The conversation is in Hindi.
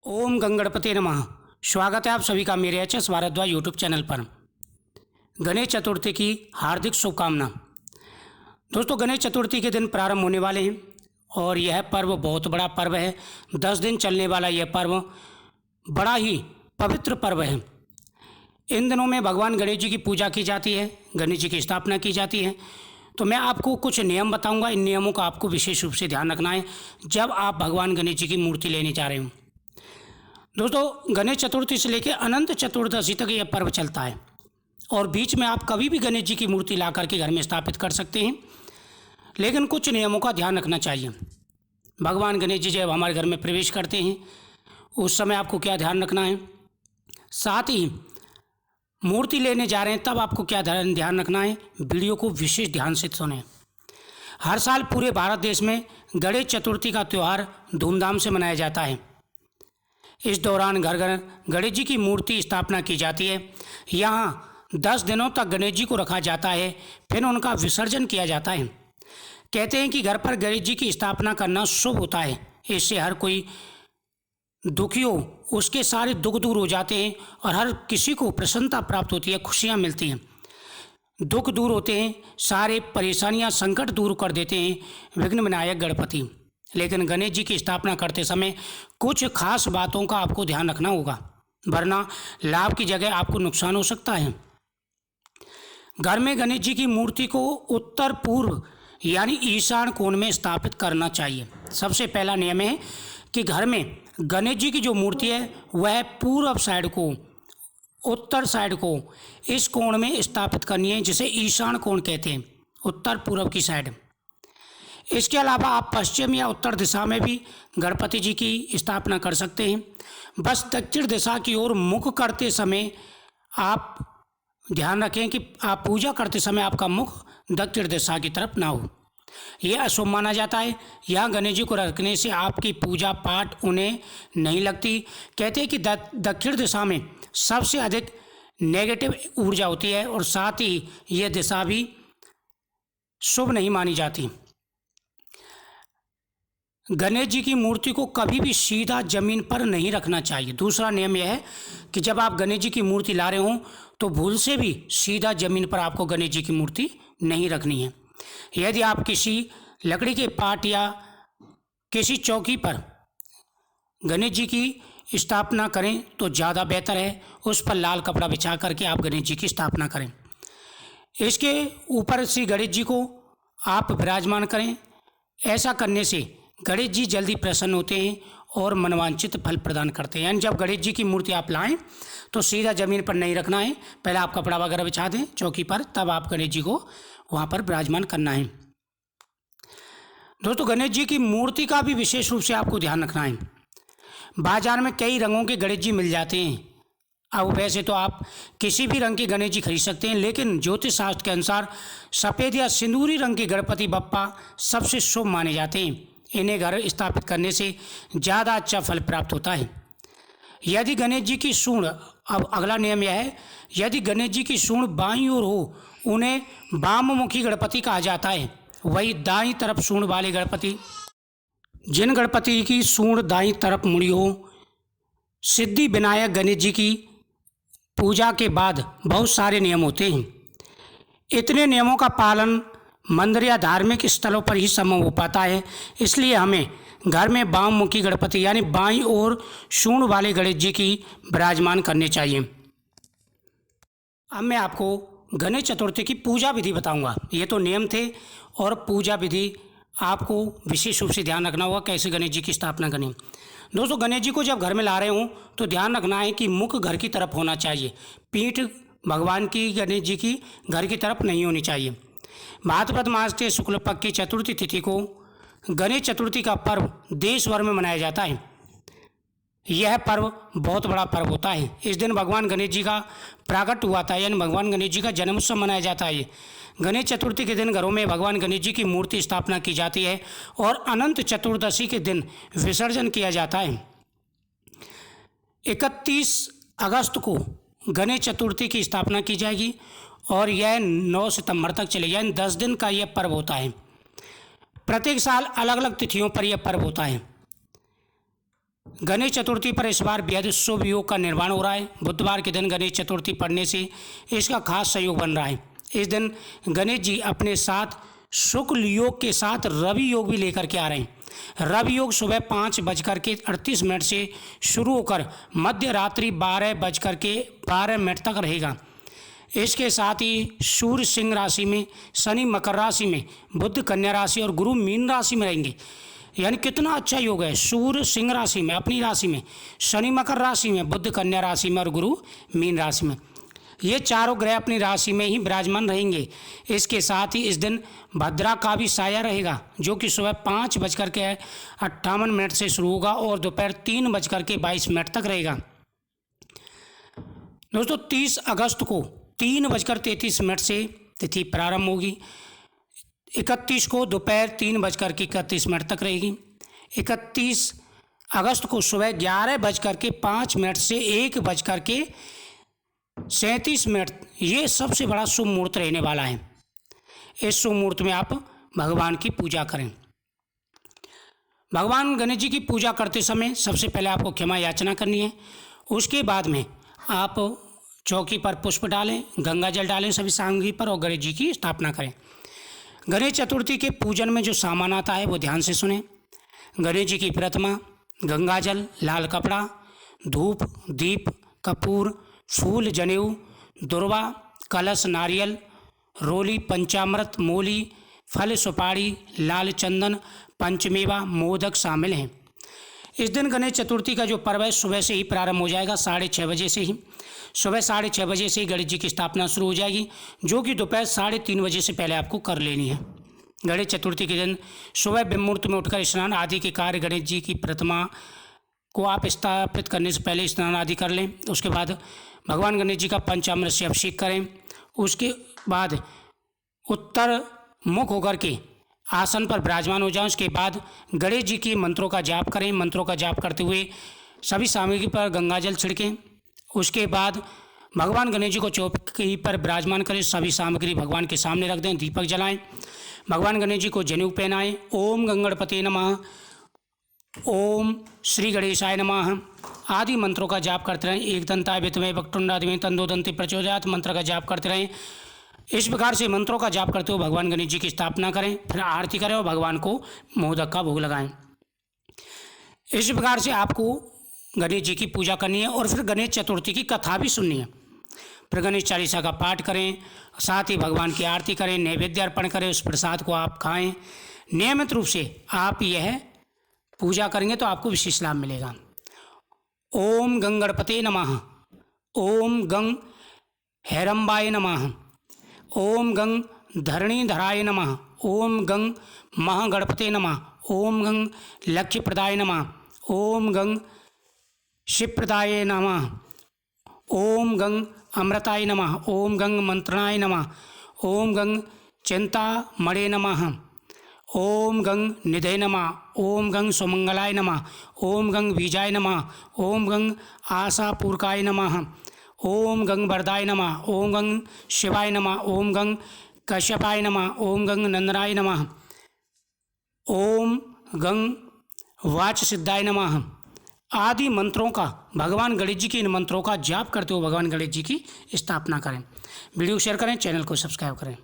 ओम गंगणपति नमः। स्वागत है आप सभी का मेरे HS भारद्वाज यूट्यूब चैनल पर। गणेश चतुर्थी की हार्दिक शुभकामना। दोस्तों, गणेश चतुर्थी के दिन प्रारंभ होने वाले हैं और यह पर्व बहुत बड़ा पर्व है। 10 दिन चलने वाला यह पर्व बड़ा ही पवित्र पर्व है। इन दिनों में भगवान गणेश जी की पूजा की जाती है, गणेश जी की स्थापना की जाती है। तो मैं आपको कुछ नियम बताऊंगा। इन नियमों का आपको विशेष रूप से ध्यान रखना है जब आप भगवान गणेश जी की मूर्ति लेने जा रहे हो। दोस्तों, गणेश चतुर्थी से लेकर अनंत चतुर्दशी तक यह पर्व चलता है और बीच में आप कभी भी गणेश जी की मूर्ति ला करके घर में स्थापित कर सकते हैं, लेकिन कुछ नियमों का ध्यान रखना चाहिए। भगवान गणेश जी जब हमारे घर में प्रवेश करते हैं उस समय आपको क्या ध्यान रखना है, साथ ही मूर्ति लेने जा रहे हैं तब आपको क्या ध्यान रखना है। वीडियो को विशेष ध्यान से सुनें। हर साल पूरे भारत देश में गणेश चतुर्थी का त्यौहार धूमधाम से मनाया जाता है। इस दौरान घर घर गणेश जी की मूर्ति स्थापना की जाती है। यहाँ 10 दिनों तक गणेश जी को रखा जाता है, फिर उनका विसर्जन किया जाता है। कहते हैं कि घर पर गणेश जी की स्थापना करना शुभ होता है। इससे हर कोई दुखी हो उसके सारे दुख दूर हो जाते हैं और हर किसी को प्रसन्नता प्राप्त होती है, खुशियाँ मिलती हैं, दुख दूर होते हैं, सारे परेशानियाँ संकट दूर कर देते हैं विघ्न विनायक गणपति। लेकिन गणेश जी की स्थापना करते समय कुछ खास बातों का आपको ध्यान रखना होगा, वरना लाभ की जगह आपको नुकसान हो सकता है। घर में गणेश जी की मूर्ति को उत्तर पूर्व यानी ईशान कोण में स्थापित करना चाहिए। सबसे पहला नियम है कि घर में गणेश जी की जो मूर्ति है वह पूर्व साइड को, उत्तर साइड को, इस कोण में स्थापित करनी है, जिसे ईशान कोण कहते हैं, उत्तर पूर्व की साइड। इसके अलावा आप पश्चिम या उत्तर दिशा में भी गणपति जी की स्थापना कर सकते हैं। बस दक्षिण दिशा की ओर मुख करते समय आप ध्यान रखें कि आप पूजा करते समय आपका मुख दक्षिण दिशा की तरफ ना हो। यह अशुभ माना जाता है। यहाँ गणेश जी को रखने से आपकी पूजा पाठ उन्हें नहीं लगती। कहते हैं कि दक्षिण दिशा में सबसे अधिक नेगेटिव ऊर्जा होती है और साथ ही यह दिशा भी शुभ नहीं मानी जाती। गणेश जी की मूर्ति को कभी भी सीधा जमीन पर नहीं रखना चाहिए। दूसरा नियम यह है कि जब आप गणेश जी की मूर्ति ला रहे हो तो भूल से भी सीधा जमीन पर आपको गणेश जी की मूर्ति नहीं रखनी है। यदि आप किसी लकड़ी के पाट या किसी चौकी पर गणेश जी की स्थापना करें तो ज़्यादा बेहतर है। उस पर लाल कपड़ा बिछा करके आप गणेश जी की स्थापना करें। इसके ऊपर श्री गणेश जी को आप विराजमान करें। ऐसा करने से गणेश जी जल्दी प्रसन्न होते हैं और मनवांछित फल प्रदान करते हैं। यानी जब गणेश जी की मूर्ति आप लाएं तो सीधा ज़मीन पर नहीं रखना है, पहले आप कपड़ा वगैरह बिछा दें चौकी पर, तब आप गणेश जी को वहाँ पर विराजमान करना है। दोस्तों, गणेश जी की मूर्ति का भी विशेष रूप से आपको ध्यान रखना है। बाजार में कई रंगों के गणेश जी मिल जाते हैं। अब वैसे तो आप किसी भी रंग के गणेश जी खरीद सकते हैं, लेकिन ज्योतिष शास्त्र के अनुसार सफ़ेद या सिंदूरी रंग के गणपति बप्पा सबसे शुभ माने जाते हैं। इन्हें घर स्थापित करने से ज़्यादा अच्छा फल प्राप्त होता है। यदि गणेश जी की सूंड, अब अगला नियम यह है, यदि गणेश जी की सूंड बाईं ओर हो उन्हें वाममुखी गणपति कहा जाता है। वही दाईं तरफ सूंड वाले गणपति, जिन गणपति की सूंड दाईं तरफ मुड़ी हो, सिद्धि विनायक गणेश जी की पूजा के बाद बहुत सारे नियम होते हैं। इतने नियमों का पालन मंदिर या धार्मिक स्थलों पर ही संभव हो पाता है। इसलिए हमें घर में वाममुखी गणपति यानी बाईं ओर सूंड वाले गणेश जी की विराजमान करने चाहिए। अब मैं आपको गणेश चतुर्थी की पूजा विधि बताऊंगा। ये तो नियम थे और पूजा विधि आपको विशेष रूप से ध्यान रखना होगा कैसे गणेश जी की स्थापना करनी। दोस्तों, गणेश जी को जब घर में ला रहे हों तो ध्यान रखना है कि मुख घर की तरफ होना चाहिए। पीठ भगवान की, गणेश जी की घर की तरफ नहीं होनी चाहिए। भाद्रपद मास के शुक्ल पक्ष की चतुर्थी तिथि को गणेश चतुर्थी का पर्व देश भर में मनाया जाता है। यह पर्व बहुत बड़ा पर्व होता है। इस दिन भगवान गणेश जी का प्राकट हुआ था, यानी भगवान गणेश जी का जन्मोत्सव मनाया जाता है। गणेश चतुर्थी के दिन घरों में भगवान गणेश जी की मूर्ति स्थापना की जाती है और अनंत चतुर्दशी के दिन विसर्जन किया जाता है। 31 अगस्त को गणेश चतुर्थी की स्थापना की जाएगी और यह 9 सितंबर तक चलेगी, यानी 10 दिन का यह पर्व होता है। प्रत्येक साल अलग अलग तिथियों पर यह पर्व होता है। गणेश चतुर्थी पर इस बार बेहद शुभ योग का निर्माण हो रहा है। बुधवार के दिन गणेश चतुर्थी पड़ने से इसका खास सहयोग बन रहा है। इस दिन गणेश जी अपने साथ शुक्ल योग के साथ रवि योग भी लेकर के आ रहे हैं। रवि योग सुबह 5:38 से शुरू होकर मध्य रात्रि 12:12 तक रहेगा। इसके साथ ही सूर्य सिंह राशि में, शनि मकर राशि में, बुध कन्या राशि और गुरु मीन राशि में रहेंगे। यानी कितना अच्छा योग है। सूर्य सिंह राशि में अपनी राशि में, शनि मकर राशि में, बुध कन्या राशि में और गुरु मीन राशि में, ये चारों ग्रह अपनी राशि में ही विराजमान रहेंगे। इसके साथ ही इस दिन भद्रा का भी साया रहेगा, जो कि सुबह 5:58 से शुरू होगा और दोपहर 3:22 तक रहेगा। दोस्तों 30 अगस्त को 3:33 से तिथि प्रारंभ होगी। 31 को दोपहर 3:31 तक रहेगी। 31 अगस्त को सुबह 11:05 से 1:37 ये सबसे बड़ा शुभ मुहूर्त रहने वाला है। इस शुभ मुहूर्त में आप भगवान की पूजा करें। भगवान गणेश जी की पूजा करते समय सबसे पहले आपको क्षमा याचना करनी है। उसके बाद में आप चौकी पर पुष्प डालें, गंगा जल डालें सभी सामग्री पर और गणेश जी की स्थापना करें। गणेश चतुर्थी के पूजन में जो सामान आता है वो ध्यान से सुनें। गणेश जी की प्रतिमा, गंगा जल, लाल कपड़ा, धूप, दीप, कपूर, फूल, जनेऊ, दुर्वा, कलश, नारियल, रोली, पंचामृत, मूली, फल, सुपारी, लाल चंदन, पंचमेवा, मोदक शामिल हैं। इस दिन गणेश चतुर्थी का जो पर्व है सुबह से ही प्रारंभ हो जाएगा। 6:30 बजे से ही, सुबह 6:30 बजे से ही गणेश जी की स्थापना शुरू हो जाएगी, जो कि दोपहर 3:30 बजे से पहले आपको कर लेनी है। गणेश चतुर्थी के दिन सुबह ब्रह्मुहूर्त में उठकर स्नान आदि के कार्य, गणेश जी की प्रतिमा को आप स्थापित करने से पहले स्नान आदि कर लें। उसके बाद भगवान गणेश जी का पंचामृत से अभिषेक करें। उसके बाद उत्तर मुख होकर के आसन पर विराजमान हो जाएं। उसके बाद गणेश जी के मंत्रों का जाप करें। मंत्रों का जाप करते हुए सभी सामग्री पर गंगा जल छिड़कें। उसके बाद भगवान गणेश जी को चौकी पर विराजमान करें। सभी सामग्री भगवान के सामने रख दें, दीपक जलाएं। भगवान गणेश जी को जनेऊ पहनाएं। ओम गंगणपते नमः, ओम श्री गणेशाय नमः आदि मंत्रों का जाप करते रहें। एकदंताय विद्महे वक्रतुंडाय तन्नोदन्ति प्रचोदयात् मंत्र का जाप करते रहें। इस प्रकार से मंत्रों का जाप करते हुए भगवान गणेश जी की स्थापना करें, फिर आरती करें और भगवान को मोदक का भोग लगाएं। इस प्रकार से आपको गणेश जी की पूजा करनी है और फिर गणेश चतुर्थी की कथा भी सुननी है। फिर गणेश चालीसा का पाठ करें, साथ ही भगवान की आरती करें, नैवेद्य अर्पण करें, उस प्रसाद को आप खाएं। नियमित रूप से आप यह पूजा करेंगे तो आपको विशेष लाभ मिलेगा। ओम गंगणपते नमः, ओम गंग हैरंबाय नमः, ओम गंग धरणीधराय नमः, ओम गंग महागणपते नमः, ओम गंग लक्ष्यप्रदाय नमः, ओम गंग शिवप्रदाय नमः, ओम गंग अमृताय नमः, ओम गंग मंत्रणाय नमः, ओम गंग चिंतामणे नमः, ओम गंग निधये नमः, ओम गंग सुमंगलाय नमः, ओम गंग बीजाय नमः, ओम गंग आशापूर्काय नमः, ओम गंग वरदाय नमः, ओम गंग शिवाय नमः, ओम गंग कश्यपाय नमः, ओम गंग नंदनाय नमः, ओम गंग वाच सिद्धाय नमः आदि मंत्रों का, भगवान गणेश जी के इन मंत्रों का जाप करते हुए भगवान गणेश जी की स्थापना करें। वीडियो शेयर करें, चैनल को सब्सक्राइब करें।